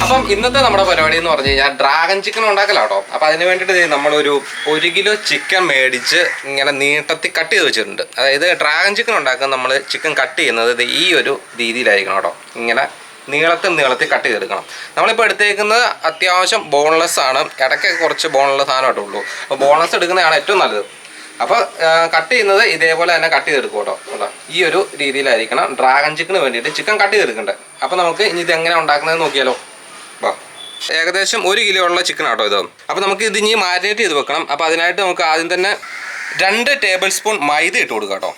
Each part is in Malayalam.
അപ്പം ഇന്നത്തെ നമ്മുടെ പരിപാടി എന്ന് പറഞ്ഞു കഴിഞ്ഞാൽ ഡ്രാഗൺ ചിക്കൻ ഉണ്ടാക്കലാട്ടോ. അപ്പം അതിന് വേണ്ടിയിട്ട് നമ്മളൊരു 1 കിലോ ചിക്കൻ മേടിച്ച് ഇങ്ങനെ നീട്ടത്തിൽ കട്ട് ചെയ്ത് വെച്ചിട്ടുണ്ട്. അതായത് ഡ്രാഗൺ ചിക്കൻ ഉണ്ടാക്കാൻ നമ്മൾ ചിക്കൻ കട്ട് ചെയ്യുന്നത് ഈ ഒരു രീതിയിലായിരിക്കണം കേട്ടോ. ഇങ്ങനെ നീളത്തിൽ കട്ട് ചെയ്തെടുക്കണം. നമ്മളിപ്പോൾ എടുത്തേക്കുന്നത് അത്യാവശ്യം ബോൺലെസ് ആണ്. ഇടയ്ക്കൊക്കെ കുറച്ച് ബോണുള്ള സാധനമായിട്ടേ ഉള്ളൂ. അപ്പോൾ ബോൺലെസ് എടുക്കുന്നതാണ് ഏറ്റവും നല്ലത്. അപ്പോൾ കട്ട് ചെയ്യുന്നത് ഇതേപോലെ തന്നെ കട്ട് ചെയ്തെടുക്കും കേട്ടോ. അതാ ഈ ഒരു രീതിയിലായിരിക്കണം ഡ്രാഗൺ ചിക്കന് വേണ്ടിയിട്ട് ചിക്കൻ കട്ട് ചെയ്തെടുക്കേണ്ടത്. അപ്പോൾ നമുക്ക് ഇനി ഇതെങ്ങനെ ഉണ്ടാക്കുന്നത് നോക്കിയാലോ. വാ, ഏകദേശം 1 കിലോ ഉള്ള ചിക്കൻ ആട്ടോ ഇത്. അപ്പോൾ നമുക്ക് ഇത് ഇനി മാരിനേറ്റ് ചെയ്ത് വെക്കണം. അപ്പോൾ അതിനായിട്ട് നമുക്ക് ആദ്യം തന്നെ 2 ടേബിൾ സ്പൂൺ മൈദ ഇട്ട് കൊടുക്കുക കേട്ടോ.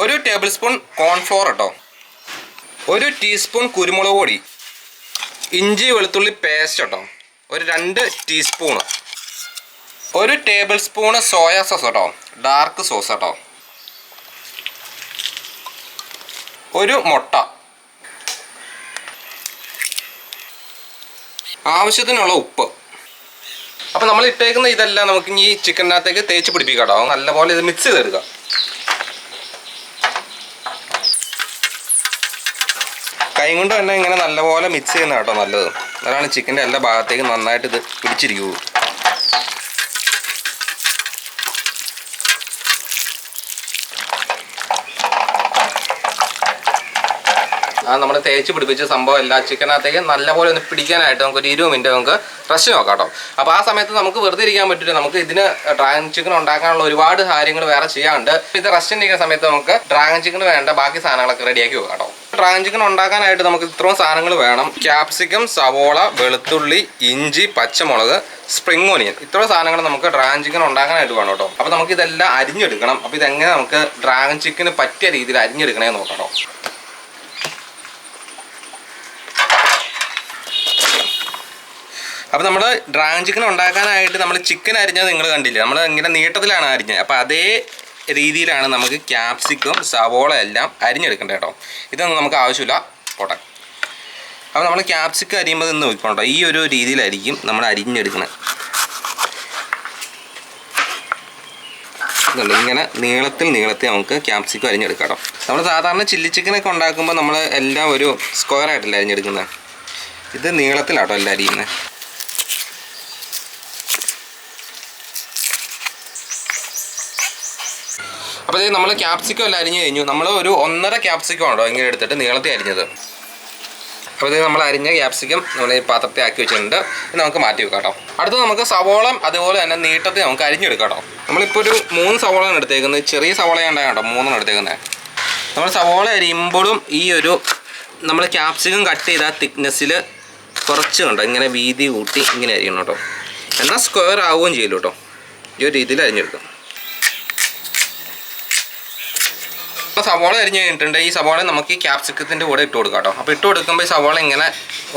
1 ടേബിൾ സ്പൂൺ കോൺഫ്ലോർ കേട്ടോ. 1 ടീസ്പൂൺ കുരുമുളക് പൊടി, ഇഞ്ചി വെളുത്തുള്ളി പേസ്റ്റ് കേട്ടോ. ഒരു 2 teaspoon. 1 table spoon soya sauce കേട്ടോ, ഡാർക്ക് സോസ് കേട്ടോ. 1 മുട്ട, ആവശ്യത്തിനുള്ള ഉപ്പ്. അപ്പോൾ നമ്മൾ ഇട്ടേക്കുന്ന ഇതെല്ലാം നമുക്ക് ഈ ചിക്കനകത്തേക്ക് തേച്ച് പിടിപ്പിക്കാം കേട്ടോ. നല്ലപോലെ ഇത് മിക്സ് ചെയ്തെടുക്കുക. കൈ കൊണ്ട് തന്നെ ഇങ്ങനെ നല്ലപോലെ മിക്സ് ചെയ്യുന്ന കേട്ടോ നല്ലത്. അതാണ് ചിക്കൻ്റെ എല്ലാ ഭാഗത്തേക്കും നന്നായിട്ട് ഇത് പിടിച്ചിരിക്കൂ. നമ്മൾ തേച്ച് പിടിപ്പിച്ച സംഭവം എല്ലാ ചിക്കനകത്തേക്ക് നല്ലപോലെ ഒന്ന് പിടിക്കാനായിട്ട് നമുക്ക് ഒരു 20 മിനിറ്റ് നമുക്ക് റെസ്റ്റ് നോക്കാം കേട്ടോ. അപ്പോൾ ആ സമയത്ത് നമുക്ക് വെറുതെ ഇരിക്കാൻ പറ്റില്ല. നമുക്ക് ഇതിന് ഡ്രാഗൺ ചിക്കൻ ഉണ്ടാക്കാനുള്ള ഒരുപാട് കാര്യങ്ങൾ വേറെ ചെയ്യാനുണ്ട്. ഇത് റെസ്റ്റ് ഇരിക്കുന്ന സമയത്ത് നമുക്ക് ഡ്രാഗൺ ചിക്കന് വേണ്ട ബാക്കി സാധനങ്ങളൊക്കെ റെഡിയാക്കി വെക്കാം കേട്ടോ. ഡ്രാഗൺ ചിക്കൻ ഉണ്ടാക്കാനായിട്ട് നമുക്ക് ഇത്രയും സാധനങ്ങൾ വേണം. ക്യാപ്സിക്കം, സവോള, വെളുത്തുള്ളി, ഇഞ്ചി, പച്ചമുളക്, സ്പ്രിംഗ് ഓനിയൻ. ഇത്രയും സാധനങ്ങൾ നമുക്ക് ഡ്രാഗൺ ചിക്കൻ ഉണ്ടാക്കാനായിട്ട് വേണം കേട്ടോ. അപ്പോൾ നമുക്ക് ഇതെല്ലാം അരിഞ്ഞെടുക്കണം. അപ്പോൾ ഇതെങ്ങനെ നമുക്ക് ഡ്രാഗൺ ചിക്കന് പറ്റിയ രീതിയിൽ അരിഞ്ഞെടുക്കണേ നോക്കാം കേട്ടോ. അപ്പോൾ നമ്മൾ ഡ്രാഗൺ ചിക്കൻ ഉണ്ടാക്കാനായിട്ട് നമ്മൾ ചിക്കൻ അരിഞ്ഞത് നിങ്ങൾ കണ്ടില്ലേ, നമ്മൾ ഇങ്ങനെ നീട്ടത്തിലാണ് അരിഞ്ഞത്. അപ്പോൾ അതേ രീതിയിലാണ് നമുക്ക് ക്യാപ്സിക്കം, സവോള എല്ലാം അരിഞ്ഞെടുക്കേണ്ടത് കേട്ടോ. ഇതൊന്നും നമുക്ക് ആവശ്യമില്ല പോട്ടെ. അപ്പോൾ നമ്മൾ ക്യാപ്സിക്കം അരിയുമ്പോൾ നിന്ന് നോക്കിക്കോട്ടോ, ഈ ഒരു രീതിയിലായിരിക്കും നമ്മൾ അരിഞ്ഞെടുക്കുന്നത്. ഇങ്ങനെ നീളത്തിൽ നമുക്ക് ക്യാപ്സിക്കം അരിഞ്ഞെടുക്കാം കേട്ടോ. നമ്മൾ സാധാരണ ചില്ലി ചിക്കനൊക്കെ ഉണ്ടാക്കുമ്പോൾ നമ്മൾ എല്ലാം ഒരു സ്ക്വയർ ആയിട്ടല്ലേ അരിഞ്ഞെടുക്കുന്നത്. ഇത് നീളത്തിലാട്ടോ എല്ലാം അരിയുന്നത്. അപ്പോൾ ഇത് നമ്മൾ ക്യാപ്സിക്കം എല്ലാം അരിഞ്ഞ് കഴിഞ്ഞു. നമ്മൾ ഒരു 1.5 ക്യാപ്സിക്കം ഉണ്ടോ ഇങ്ങനെ എടുത്തിട്ട് നീളത്തിൽ അരിഞ്ഞത്. അപ്പോൾ ഇത് നമ്മൾ അരിഞ്ഞ ക്യാപ്സിക്കം നമ്മൾ ഈ പാത്രത്തിൽ ആക്കി വെച്ചിട്ടുണ്ട്. ഇത് നമുക്ക് മാറ്റി വെക്കാം കേട്ടോ. അടുത്ത് നമുക്ക് സവോളം അതുപോലെ തന്നെ നീട്ടത്തിൽ നമുക്ക് അരിഞ്ഞെടുക്കാം കേട്ടോ. നമ്മളിപ്പോൾ ഒരു 3 സവോളയാണ് എടുത്തേക്കുന്നത്. ചെറിയ സവോളയുണ്ടാകും കേട്ടോ 3 എടുത്തേക്കുന്നത്. നമ്മൾ സവോള അരിയുമ്പോഴും ഈ ഒരു നമ്മൾ ക്യാപ്സിക്കം കട്ട് ചെയ്ത തിക്നെസ്സിൽ കുറച്ച് കണ്ടോ ഇങ്ങനെ വീതി കൂട്ടി ഇങ്ങനെ അരിയണം കേട്ടോ. എന്നാൽ സ്ക്വയർ ആവുകയും ചെയ്യല്ലോ കേട്ടോ. ഈ ഒരു രീതിയിൽ അരിഞ്ഞെടുക്കും. സവോള അരിഞ്ഞ് കഴിഞ്ഞിട്ടുണ്ട്. ഈ സവോള നമുക്ക് ഈ ക്യാപ്സിക്കത്തിൻ്റെ കൂടെ ഇട്ട് കൊടുക്കാം കേട്ടോ. അപ്പോൾ ഇട്ട് കൊടുക്കുമ്പോൾ ഈ സവോള ഇങ്ങനെ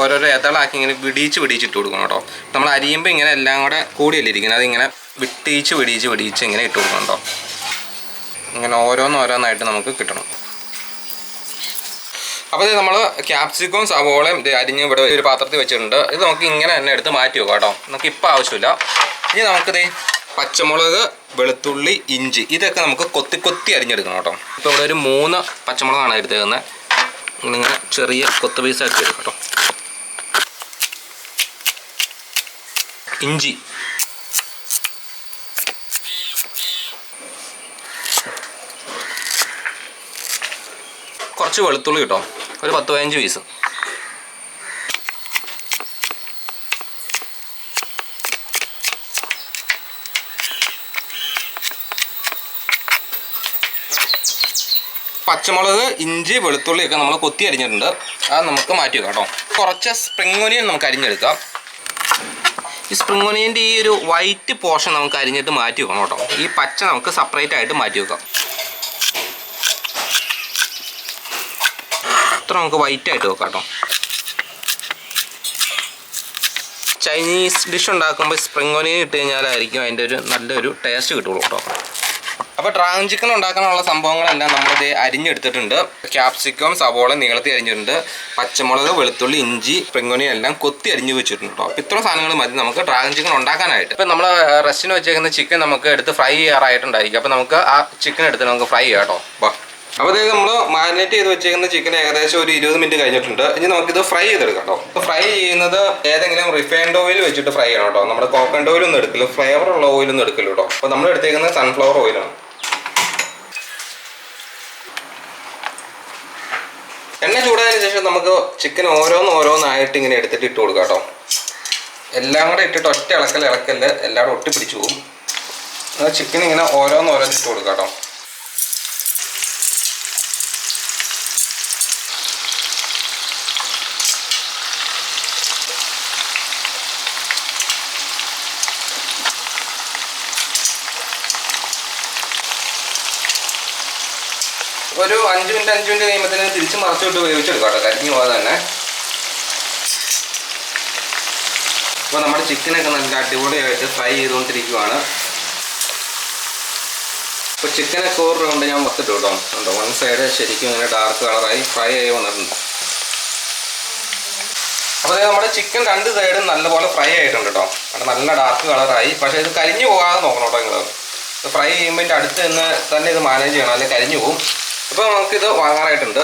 ഓരോരോ ഏത്തളാക്കി ഇങ്ങനെ വിടിയിച്ച് ഇട്ട് കൊടുക്കണം കേട്ടോ. നമ്മൾ അരിയുമ്പോൾ ഇങ്ങനെ എല്ലാം കൂടെ കൂടിയല്ലേ ഇരിക്കുന്നത്, അതിങ്ങനെ വിടിയിച്ച് ഇങ്ങനെ ഇട്ട് കൊടുക്കണം കേട്ടോ. ഇങ്ങനെ ഓരോന്നായിട്ട് നമുക്ക് കിട്ടണം. അപ്പോൾ ഇത് നമ്മൾ ക്യാപ്സിക്കവും സവോളയും ഇത് അരിഞ്ഞ് ഇവിടെ ഒരു പാത്രത്തിൽ വെച്ചിട്ടുണ്ട്. ഇത് നമുക്ക് ഇങ്ങനെ തന്നെ എടുത്ത് മാറ്റി വെക്കാം കേട്ടോ. നമുക്ക് ഇപ്പോൾ ആവശ്യമില്ല. ഇനി നമുക്കിത് പച്ചമുളക്, വെളുത്തുള്ളി, ഇഞ്ചി ഇതൊക്കെ നമുക്ക് കൊത്തി അരിഞ്ഞെടുക്കണം കേട്ടോ. ഇപ്പോൾ ഇവിടെ ഒരു 3 പച്ചമുളകാണ് എടുത്തേക്കുന്നത്. ഇങ്ങനെ ചെറിയ കൊത്ത് പീസാക്കി എടുക്കാം കേട്ടോ. ഇഞ്ചി, കുറച്ച് വെളുത്തുള്ളി കേട്ടോ, ഒരു 10-15 പീസ്. പച്ചമുളക്, ഇഞ്ചി, വെളുത്തുള്ളിയൊക്കെ നമ്മൾ കൊത്തി അരിഞ്ഞിട്ടുണ്ട്. അത് നമുക്ക് മാറ്റി വെക്കാം കേട്ടോ. കുറച്ച് സ്പ്രിംഗ് ഓനിയൻ നമുക്ക് അരിഞ്ഞെടുക്കാം. ഈ സ്പ്രിംഗ് ഓനിയൻ്റെ ഈ ഒരു വൈറ്റ് പോർഷൻ നമുക്ക് അരിഞ്ഞിട്ട് മാറ്റി വെക്കണം കേട്ടോ. ഈ പച്ച നമുക്ക് സെപ്പറേറ്റ് ആയിട്ട് മാറ്റി വെക്കാം. ഇത്ര നമുക്ക് വൈറ്റ് ആയിട്ട് വെക്കാം കേട്ടോ. ചൈനീസ് ഡിഷ് ഉണ്ടാക്കുമ്പോൾ സ്പ്രിംഗ് ഓനിയൻ ഇട്ട് കഴിഞ്ഞാലായിരിക്കും അതിൻ്റെ ഒരു നല്ലൊരു ടേസ്റ്റ് കിട്ടുള്ളൂ കേട്ടോ. അപ്പോൾ ഡ്രാഗൺ ചിക്കൻ ഉണ്ടാക്കാനുള്ള സംഭവങ്ങളെല്ലാം നമ്മളിത് അരിഞ്ഞെടുത്തിട്ടുണ്ട്. ക്യാപ്സിക്കം, സവോള നീളത്തിൽ അരിഞ്ഞിട്ടുണ്ട്. പച്ചമുളക്, വെളുത്തുള്ളി, ഇഞ്ചി, സ്പ്രിംഗ് ഓനിയൻ എല്ലാം കൊത്തി അരിഞ്ഞ് വെച്ചിട്ടുണ്ട് കേട്ടോ. അപ്പോൾ ഇത്ര സാധനങ്ങൾ മതി നമുക്ക് ഡ്രാഗൺ ചിക്കൻ ഉണ്ടാക്കാനായിട്ട്. ഇപ്പോൾ നമ്മൾ റെസ്റ്റിന് വെച്ചേക്കുന്ന ചിക്കൻ നമുക്ക് എടുത്ത് ഫ്രൈ ചെയ്യാറായിട്ടുണ്ടായിരിക്കും. അപ്പോൾ നമുക്ക് ആ ചിക്കൻ എടുത്ത് നമുക്ക് ഫ്രൈ ചെയ്യാം കേട്ടോ. അപ്പോൾ അതായത് നമ്മൾ മാരിനേറ്റ് ചെയ്ത് വെച്ചിരിക്കുന്ന ചിക്കൻ ഏകദേശം ഒരു 20 മിനിറ്റ് കഴിഞ്ഞിട്ടുണ്ട്. ഇനി നമുക്കിത് ഫ്രൈ ചെയ്തെടുക്കാം കേട്ടോ. ഇപ്പോൾ ഫ്രൈ ചെയ്യുന്നത് ഏതെങ്കിലും റിഫൈൻഡ് ഓയിൽ വെച്ചിട്ട് ഫ്രൈ ചെയ്യണം കേട്ടോ. നമ്മുടെ കോക്കനട്ട് ഓയിലൊന്നും എടുക്കില്ല, ഫ്ലേവറുള്ള ഓയിലൊന്നും എടുക്കില്ല കേട്ടോ. അപ്പോൾ നമ്മൾ എടുത്തേക്കുന്നത് സൺഫ്ലവർ ഓയിലാണ്. എണ്ണ ചൂടായതിനു ശേഷം നമുക്ക് ചിക്കൻ ഓരോന്നായിട്ട് ഇങ്ങനെ എടുത്തിട്ട് ഇട്ട് കൊടുക്കാം കേട്ടോ. എല്ലാം കൂടെ ഇട്ടിട്ട് ഒറ്റ ഇളക്കല് എല്ലാവരും ഒട്ടി പിടിച്ചു പോകും. ചിക്കൻ ഇങ്ങനെ ഓരോന്ന് ഇട്ട് കൊടുക്കാം കേട്ടോ. ഒരു 5 മിനിറ്റ് കഴിയുമ്പോൾ തന്നെ തിരിച്ച് മറച്ചിട്ട് വേവിച്ചെടുക്കാം കേട്ടോ, കരിഞ്ഞു പോകാതെ തന്നെ. അപ്പോൾ നമ്മുടെ ചിക്കനൊക്കെ നല്ല അടിപൊളിയായിട്ട് ഫ്രൈ ചെയ്തുകൊണ്ടിരിക്കുവാണ്. ഇപ്പോൾ ചിക്കനൊക്കെ ഒരു റൗണ്ട് ഞാൻ വന്നിട്ട് കേട്ടോ. ഉണ്ടോ, വൺ സൈഡ് ശരിക്കും ഇങ്ങനെ ഡാർക്ക് കളറായി ഫ്രൈ ആയി വന്നിട്ടുണ്ട്. അപ്പോൾ നമ്മുടെ ചിക്കൻ 2 സൈഡും നല്ലപോലെ ഫ്രൈ ആയിട്ടുണ്ട് കേട്ടോ. അത് നല്ല ഡാർക്ക് കളറായി. പക്ഷേ ഇത് കരിഞ്ഞു പോകാതെ നോക്കണം കേട്ടോ. നിങ്ങൾ ഫ്രൈ ചെയ്യുമ്പോൾ ഇതിൻ്റെ അടുത്ത് നിന്ന് തന്നെ ഇത് മാനേജ് ചെയ്യണം, അല്ലെങ്കിൽ കരിഞ്ഞു പോകും. ഇപ്പോൾ നമുക്കിത് വാങ്ങാനായിട്ടുണ്ട്.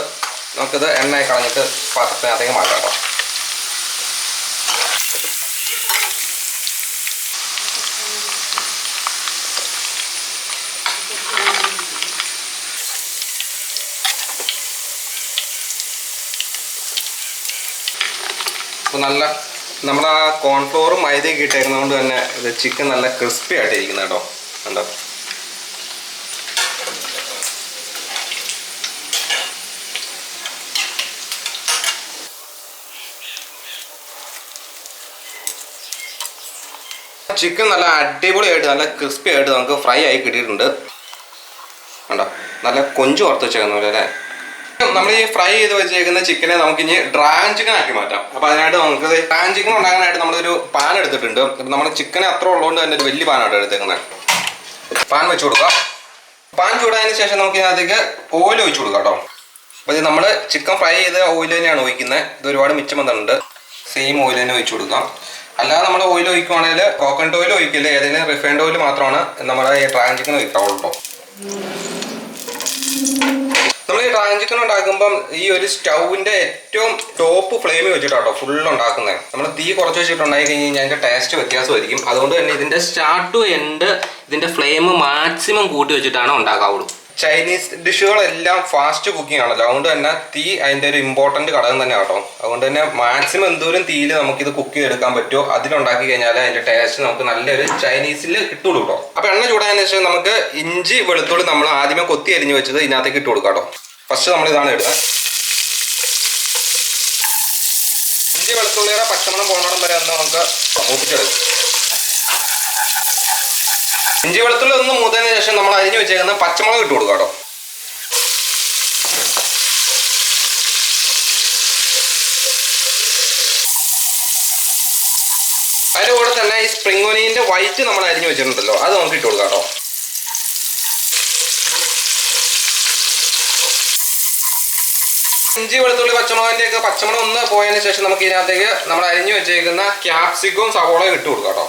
നമുക്കിത് എണ്ണയൊക്കെ കളഞ്ഞിട്ട് പാത്രത്തിനകത്തേക്ക് മാറ്റാം കേട്ടോ. അപ്പോൾ നല്ല നമ്മുടെ ആ കോൺഫ്ലോറും മൈദയൊക്കെ ഇട്ടേക്കുന്നത് കൊണ്ട് തന്നെ ഇത് ചിക്കൻ നല്ല ക്രിസ്പി ആയിട്ടിരിക്കുന്നത് കേട്ടോ. കണ്ടോ, ചിക്കൻ നല്ല അടിപൊളിയായിട്ട് നല്ല ക്രിസ്പി ആയിട്ട് നമുക്ക് ഫ്രൈ ആയി കിട്ടിയിട്ടുണ്ട്. കണ്ടോ, നല്ല കൊഞ്ച് വറുത്ത് വെച്ചേക്കുന്ന പോലെ അല്ലേ. നമ്മൾ ഈ ഫ്രൈ ചെയ്ത് വെച്ചേക്കുന്ന ചിക്കനെ നമുക്ക് ഇനി ഡ്രാഗൺ ചിക്കൻ ആക്കി മാറ്റാം. അപ്പോൾ അതിനായിട്ട് നമുക്ക് ഡ്രാഗൺ ചിക്കൻ ഉണ്ടാക്കാനായിട്ട് നമ്മളൊരു പാൻ എടുത്തിട്ടുണ്ട്. അപ്പം നമ്മൾ ചിക്കനെ അത്ര ഉള്ളതുകൊണ്ട് തന്നെ ഒരു വലിയ പാനായിട്ട് എടുത്തേക്കുന്നത്. പാൻ വെച്ച് കൊടുക്കാം. പാൻ ചൂടായതിനു ശേഷം നമുക്ക് ഇതിനകത്തേക്ക് ഓയിൽ ഒഴിച്ച് കൊടുക്കാം കേട്ടോ. അപ്പോൾ ഇത് നമ്മൾ ചിക്കൻ ഫ്രൈ ചെയ്ത ഓയിൽ തന്നെയാണ് ഒഴിക്കുന്നത്. ഇത് ഒരുപാട് മിച്ചം വന്നിട്ടുണ്ട്. സെയിം ഓയിൽ തന്നെ ഒഴിച്ച് കൊടുക്കാം. അല്ലാതെ നമ്മൾ ഓയിൽ ഒഴിക്കുവാണെങ്കിൽ കോക്കനട്ട് ഓയിൽ ഒഴിക്കില്ല, ഏതെങ്കിലും റിഫൈൻഡ് ഓയിൽ മാത്രമാണ് നമ്മുടെ ഈ ഡ്രാഗൺ ചിക്കൻ ഒഴിക്കാവുള്ളൂ കേട്ടോ. നമ്മൾ ഈ ഡ്രാഗൺ ചിക്കൻ ഉണ്ടാക്കുമ്പം ഈ ഒരു സ്റ്റൗവിൻ്റെ ഏറ്റവും ടോപ്പ് ഫ്ലെയിമിൽ വെച്ചിട്ടാട്ടോ ഫുൾ ഉണ്ടാക്കുന്നത്. നമ്മൾ തീ കുറച്ച് വെച്ചിട്ടുണ്ടായി കഴിഞ്ഞ് കഴിഞ്ഞാൽ അതിൻ്റെ ടേസ്റ്റ് വ്യത്യാസമായിരിക്കും. അതുകൊണ്ട് തന്നെ ഇതിൻ്റെ സ്റ്റാർട്ട് ടു എൻഡ് ഇതിൻ്റെ ഫ്ലെയിം മാക്സിമം കൂട്ടി വെച്ചിട്ടാണ് ഉണ്ടാക്കാവുള്ളൂ. ചൈനീസ് ഡിഷുകളെല്ലാം ഫാസ്റ്റ് കുക്കിംഗ് ആണല്ലോ, അതുകൊണ്ട് തന്നെ തീ അതിൻ്റെ ഒരു ഇമ്പോർട്ടൻറ്റ് ഘടകം തന്നെ കേട്ടോ. അതുകൊണ്ട് തന്നെ മാക്സിമം എന്തോരം തീയിൽ നമുക്കിത് കുക്ക് ചെയ്തെടുക്കാൻ പറ്റുമോ അതിലുണ്ടാക്കി കഴിഞ്ഞാൽ അതിൻ്റെ ടേസ്റ്റ് നമുക്ക് നല്ലൊരു ചൈനീസിൽ കിട്ടുള്ളൂ കേട്ടോ. അപ്പോൾ എണ്ണ ചൂടായതിനു ശേഷം നമുക്ക് ഇഞ്ചി വെളുത്തുള്ളി നമ്മൾ ആദ്യമേ കൊത്തി അരിഞ്ഞ് വെച്ചത് ഇതിനകത്തേക്ക് ഇട്ട് കൊടുക്കാം കേട്ടോ. ഫസ്റ്റ് നമ്മളിതാണ് ഇടുക. ഇഞ്ചി വെളുത്തുള്ളിയുടെ പച്ചമണം പോകണം വരെ ഒന്ന് നമുക്ക് മൂപ്പിച്ചെടുക്കും. ഇഞ്ചി വെളുത്തുള്ളി ഒന്ന് മൂത്തതിന് ശേഷം നമ്മൾ അരിഞ്ഞ് വെച്ചേക്കുന്ന പച്ചമുളക് ഇട്ട് കൊടുക്കാം കേട്ടോ. അതിൻ്റെ കൂടെ തന്നെ ഈ സ്പ്രിംഗ് ഒനിയൻ്റെ വൈറ്റ് നമ്മൾ അരിഞ്ഞ് വെച്ചിട്ടുണ്ടല്ലോ, അത് നമുക്ക് ഇട്ട് കൊടുക്കാം കേട്ടോ. ഇഞ്ചി വെളുത്തുള്ളി പച്ചമുളകിൻ്റെ ഒക്കെ പച്ചമുളക് ഒന്ന് പോയതിന് ശേഷം നമുക്ക് ഇതിനകത്തേക്ക് നമ്മൾ അരിഞ്ഞ് വെച്ചേക്കുന്ന ക്യാപ്സിക്കവും സവോളയും ഇട്ട് കൊടുക്കാം കേട്ടോ.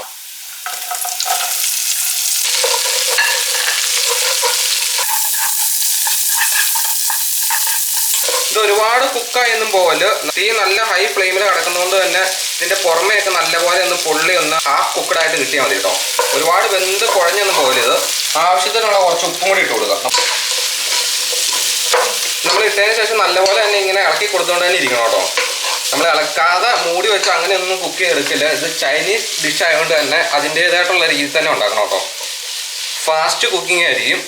ഇത് ഒരുപാട് കുക്കായൊന്നും പോകല്. തീ നല്ല ഹൈ ഫ്ലെയിമിൽ കിടക്കുന്നതുകൊണ്ട് തന്നെ ഇതിന്റെ പുറമെയൊക്കെ നല്ലപോലെ ഒന്ന് പൊള്ളി ഒന്ന് ഹാഫ് കുക്കഡ് ആയിട്ട് കിട്ടിയാൽ മതി കേട്ടോ. ഒരുപാട് വെന്ത് കുഴഞ്ഞൊന്നും പോകല്. ഇത് ആവശ്യത്തിനുള്ള കുറച്ച് ഉപ്പും കൂടി ഇട്ട് കൊടുക്കാം. നമ്മൾ ഇട്ടതിന് ശേഷം നല്ലപോലെ തന്നെ ഇങ്ങനെ ഇളക്കി കൊടുത്തുകൊണ്ട് തന്നെ ഇരിക്കണം കേട്ടോ. നമ്മൾ ഇളക്കാതെ മൂടി വെച്ച് അങ്ങനെയൊന്നും കുക്ക് ചെയ്തെടുക്കില്ല. ഇത് ചൈനീസ് ഡിഷ് ആയതുകൊണ്ട് തന്നെ അതിൻ്റേതായിട്ടുള്ള രീതിയിൽ തന്നെ ഉണ്ടാക്കണം കേട്ടോ. ഫാസ്റ്റ് കുക്കിംഗ് ആയിരിക്കും.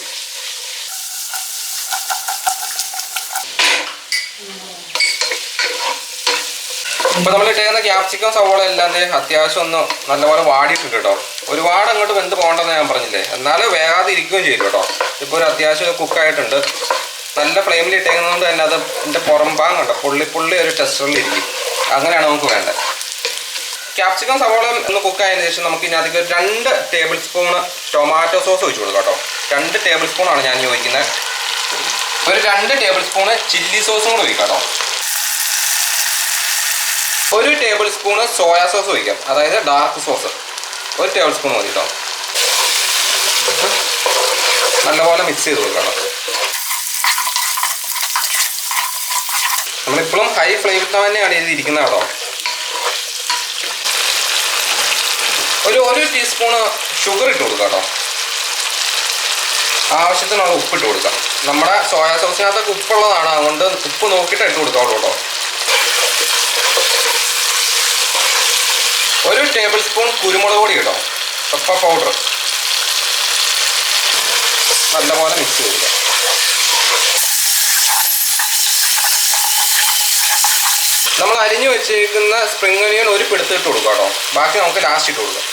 ഇപ്പോൾ നമ്മൾ ഇട്ടേക്കുന്ന ക്യാപ്സിക്കം സവോള എല്ലാം അത്യാവശ്യം ഒന്ന് നല്ലപോലെ വാടിയിട്ടുണ്ട് കേട്ടോ. ഒരുപാട് അങ്ങോട്ട് വെന്ത് പോകണ്ടെന്ന് ഞാൻ പറഞ്ഞില്ലേ, എന്നാലും വേഗാതെ ഇരിക്കുകയും ചെയ്യും കേട്ടോ. ഇപ്പോൾ ഒരു അത്യാവശ്യം കുക്കായിട്ടുണ്ട്. നല്ല ഫ്ലെയിമിൽ ഇട്ടേക്കുന്നതുകൊണ്ട് തന്നെ അത് ഇതിൻ്റെ പുറംഭാഗം കണ്ടോ പുള്ളി ഒരു ടെക്സ്ചറിലിരിക്കും. അങ്ങനെയാണ് നമുക്ക് വേണ്ടത്. ക്യാപ്സിക്കം സവോള ഒന്ന് കുക്കായതിനു ശേഷം നമുക്ക് ഇതിനകത്തേക്ക് 2 ടേബിൾ സ്പൂൺ ടൊമാറ്റോ സോസ് ഒഴിച്ചു കൊടുക്കാം കേട്ടോ. 2 ടേബിൾ സ്പൂണാണ് ഞാൻ ഒഴിക്കുന്നത്. ഒരു 2 ടേബിൾ സ്പൂണ് ചില്ലി സോസും കൂടെ ഒഴിക്കാം കേട്ടോ. 1 ടേബിൾ സ്പൂണ് സോയാ സോസ് ഒഴിക്കാം, അതായത് ഡാർക്ക് സോസ് 1 ടേബിൾ സ്പൂൺ മതി കേട്ടോ. നല്ലപോലെ മിക്സ് ചെയ്ത് കൊടുക്കണം. നമ്മളിപ്പോഴും ഹൈ ഫ്ലെയിമിൽ തന്നെയാണ് ഇതിരിക്കുന്നത് കേട്ടോ. ഒരു ടീസ്പൂണ് ഷുഗർ ഇട്ട് കൊടുക്കുക കേട്ടോ. ആവശ്യത്തിനുള്ള ഉപ്പിട്ട് കൊടുക്കാം. നമ്മുടെ സോയാ സോസിനകത്തൊക്കെ ഉപ്പുള്ളതാണ്, അതുകൊണ്ട് ഉപ്പ് നോക്കിയിട്ട് ഇട്ട് കൊടുക്കാവുള്ളൂ കേട്ടോ. 1 ടേബിൾ സ്പൂൺ കുരുമുളക് പൊടി കേട്ടോ, പെപ്പർ പൗഡർ. നല്ലപോലെ മിക്സ് ചെയ്ത് കൊടുക്കാം. നമ്മൾ അരിഞ്ഞു വെച്ചേക്കുന്ന സ്പ്രിംഗ് ഒനിയൻ ഒരു പിടുത്ത് ഇട്ട് കൊടുക്കാം കേട്ടോ. ബാക്കി നമുക്ക് ലാസ്റ്റ് ഇട്ട് കൊടുക്കാം.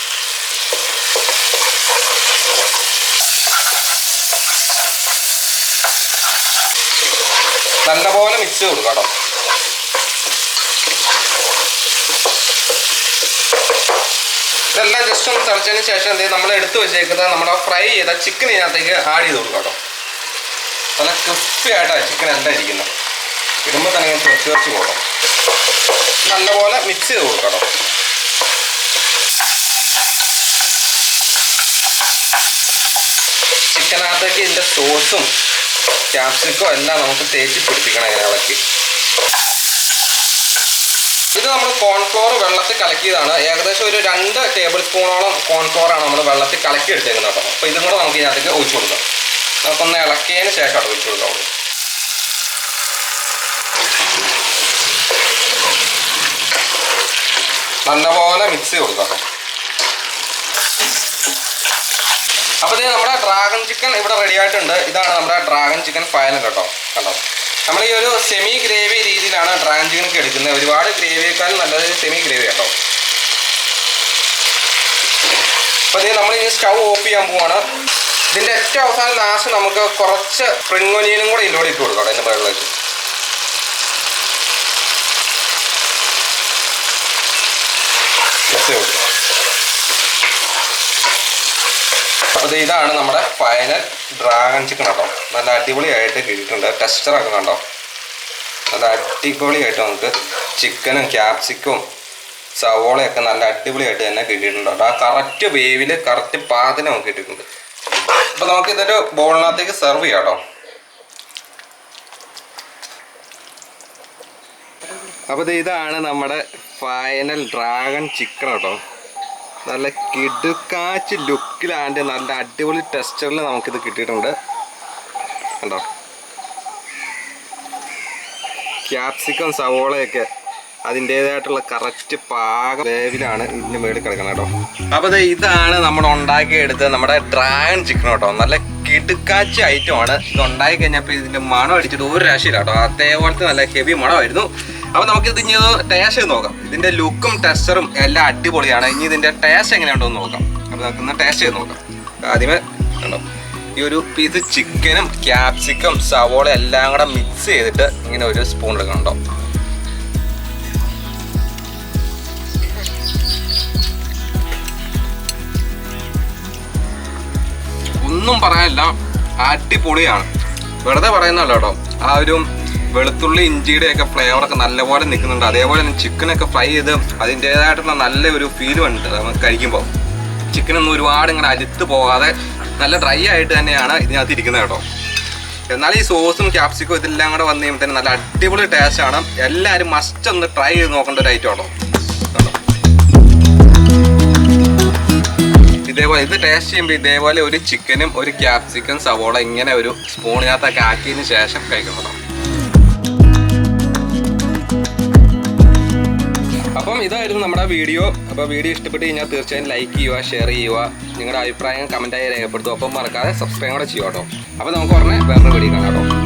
നല്ലപോലെ മിക്സ് ചെയ്ത് കൊടുക്കാം കേട്ടോ. ഇതെല്ലാം ജസ്റ്റ് ഒന്ന് തിളച്ചതിന് ശേഷം എന്ത് ചെയ്യും, നമ്മൾ എടുത്ത് വെച്ചേക്കുന്നത് നമ്മുടെ ഫ്രൈ ചെയ്ത ചിക്കൻ ഇതിനകത്തേക്ക് ആഡ് ചെയ്ത് കൊടുക്കാം കേട്ടോ. നല്ല ക്രിസ്പി ആയിട്ടാണ് ചിക്കൻ എല്ലാം ഇരിക്കുന്നത്. ഇടുമ്പോൾ തന്നെ ഇങ്ങനെ തെറിച്ച് പോകാം. നല്ലപോലെ മിക്സ് ചെയ്ത് കൊടുക്കാം കേട്ടോ. ചിക്കനകത്തേക്ക് ഇതിൻ്റെ സോസും ക്യാപ്സിക്കോ എല്ലാം നമുക്ക് തേച്ച് പിടിപ്പിക്കണം ഇങ്ങനെ ഇളക്കി. ഇത് നമ്മൾ കോൺഫ്ലോർ വെള്ളത്തിൽ കലക്കിയതാണ്. ഏകദേശം ഒരു 2 ടേബിൾ സ്പൂണോളം കോൺഫ്ലോറാണ് നമ്മൾ വെള്ളത്തിൽ കലക്കി എടുത്തേക്കുന്നത് കേട്ടോ. അപ്പോൾ ഇതും കൂടെ നമുക്ക് ഇതിനകത്തേക്ക് ഒഴിച്ചു കൊടുക്കാം. നമുക്കൊന്ന് ഇളക്കിയതിന് ശേഷമാണ് ഒഴിച്ചു കൊടുക്കാവുള്ളൂ. നല്ലപോലെ മിക്സ് ചെയ്ത് കൊടുക്കാം കേട്ടോ. അപ്പോൾ ഇത് നമ്മുടെ ഡ്രാഗൺ ചിക്കൻ ഇവിടെ റെഡി ആയിട്ടുണ്ട്. ഇതാണ് നമ്മുടെ ഡ്രാഗൺ ചിക്കൻ ഫൈനൽ കേട്ടോ. കണ്ടോ, നമ്മൾ ഈ ഒരു സെമി ഗ്രേവി രീതിയിലാണ് ഡ്രാഗൺ ചിക്കനൊക്കെ എടുക്കുന്നത്. ഒരുപാട് ഗ്രേവിയേക്കാളും നല്ലത് സെമി ഗ്രേവി കേട്ടോ. അപ്പോൾ ഇത് നമ്മൾ ഇനി സ്റ്റൗ ഓഫ് ചെയ്യാൻ പോവാണ്. ഇതിൻ്റെ ഏറ്റവും അവസാനം ലാസ്റ്റ് നമുക്ക് കുറച്ച് സ്പ്രിംഗ് ഒനിയനും കൂടെ ഇതിലൂടെ ഇട്ട് കൊടുക്കാം അതിൻ്റെ മുകളിലേക്ക്. അപ്പോൾ ഇതാണ് നമ്മുടെ ഫൈനൽ ഡ്രാഗൺ ചിക്കൻ കേട്ടോ. നല്ല അടിപൊളിയായിട്ട് കിട്ടിയിട്ടുണ്ട്. ടെക്സ്ചറൊക്കെ കണ്ടോ, നല്ല അടിപൊളിയായിട്ട് നമുക്ക് ചിക്കനും ക്യാപ്സിക്കും സവോളയൊക്കെ നല്ല അടിപൊളിയായിട്ട് തന്നെ കിട്ടിയിട്ടുണ്ട് കേട്ടോ. ആ കറക്റ്റ് വേവിൽ കറക്റ്റ് പാകത്തിന് നമുക്ക് കിട്ടിയിട്ടുണ്ട്. അപ്പോൾ നമുക്ക് ഇതൊരു ബോളിനകത്തേക്ക് സെർവ് ചെയ്യാം കേട്ടോ. അപ്പോൾ ഇതാണ് നമ്മുടെ ഫൈനൽ ഡ്രാഗൺ ചിക്കൻ കേട്ടോ. നല്ല കിടുക്കാച്ച് ലുക്കിലാണ്ട് നല്ല അടിപൊളി ടെക്സ്ചറിൽ നമുക്കിത് കിട്ടിയിട്ടുണ്ട് കണ്ടോ. ക്യാപ്സിക്കം സവോളയൊക്കെ അതിൻ്റേതായിട്ടുള്ള കറക്റ്റ് പാക വേവിലാണ് ഇതിൻ്റെ മേളിൽ കിടക്കുന്നത് കേട്ടോ. അപ്പോൾ ഇതാണ് നമ്മൾ ഉണ്ടാക്കിയെടുത്തത് നമ്മുടെ ഡ്രാഗൺ ചിക്കൻ കേട്ടോ. നല്ല കിടുക്കാച്ച് ഐറ്റമാണ്. ഇത് ഉണ്ടാക്കി കഴിഞ്ഞപ്പോൾ ഇതിൻ്റെ മണം അടിച്ചിട്ട് ഒരു രക്ഷയില്ല കേട്ടോ. അതേപോലത്തെ നല്ല ഹെവി മണമായിരുന്നു. അപ്പോൾ നമുക്കിത് ഇനി ടേസ്റ്റ് ചെയ്ത് നോക്കാം. ഇതിൻ്റെ ലുക്കും ടെക്സ്ചറും എല്ലാം അടിപൊളിയാണ്. ഇനി ഇതിൻ്റെ ടേസ്റ്റ് എങ്ങനെയുണ്ടോ എന്ന് നോക്കാം. അപ്പോൾ നമുക്കൊന്ന് ടേസ്റ്റ് ചെയ്ത് നോക്കാം. ആദ്യമേ കണ്ടോ, ഈ ഒരു പീസ് ചിക്കനും ക്യാപ്സിക്കം സവോള എല്ലാം കൂടെ മിക്സ് ചെയ്തിട്ട് ഇങ്ങനെ ഒരു സ്പൂൺ എടുക്കണ്ടോ. ഒന്നും പറയാനില്ല, അടിപൊളിയാണ്. വെറുതെ പറയുന്നല്ലോ കേട്ടോ. ആ ഒരു വെളുത്തുള്ളി ഇഞ്ചിയുടെയൊക്കെ ഫ്ലേവറൊക്കെ നല്ലപോലെ നിൽക്കുന്നുണ്ട്. അതേപോലെ തന്നെ ചിക്കനൊക്കെ ഫ്രൈ ചെയ്ത് അതിൻ്റേതായിട്ടുള്ള നല്ല ഒരു ഫീലും ഉണ്ട് നമുക്ക് കഴിക്കുമ്പോൾ. ചിക്കനൊന്നും ഒരുപാട് ഇങ്ങനെ അലുത്ത് പോകാതെ നല്ല ഡ്രൈ ആയിട്ട് തന്നെയാണ് ഇതിനകത്ത് ഇരിക്കുന്നത് കേട്ടോ. എന്നാൽ ഈ സോസും ക്യാപ്സിക്കും ഇതെല്ലാം കൂടെ വന്നു കഴിയുമ്പോൾ തന്നെ നല്ല അടിപൊളി ടേസ്റ്റാണ്. എല്ലാവരും മസ്റ്റ് ഒന്ന് ട്രൈ ചെയ്ത് നോക്കേണ്ട ഒരു ഐറ്റം കേട്ടോ. ഇതേപോലെ ഇത് ടേസ്റ്റ് ചെയ്യുമ്പോൾ ഇതേപോലെ ഒരു ചിക്കനും ഒരു ക്യാപ്സിക്കം സവോള ഇങ്ങനെ ഒരു സ്പൂണിനകത്തൊക്കെ ആക്കിയതിന് ശേഷം കഴിക്കണം. അപ്പം ഇതായിരുന്നു നമ്മുടെ വീഡിയോ. അപ്പോൾ വീഡിയോ ഇഷ്ടപ്പെട്ട് കഴിഞ്ഞാൽ തീർച്ചയായും ലൈക്ക് ചെയ്യുക, ഷെയർ ചെയ്യുക, നിങ്ങളുടെ അഭിപ്രായം കമൻറ്റായി രേഖപ്പെടുത്തുക. അപ്പം മറക്കാതെ സബ്സ്ക്രൈബ് കൂടെ ചെയ്യുക കേട്ടോ. അപ്പോൾ നമുക്ക് ഉടനെ വേറൊരു വീഡിയോ കാണാം കേട്ടോ.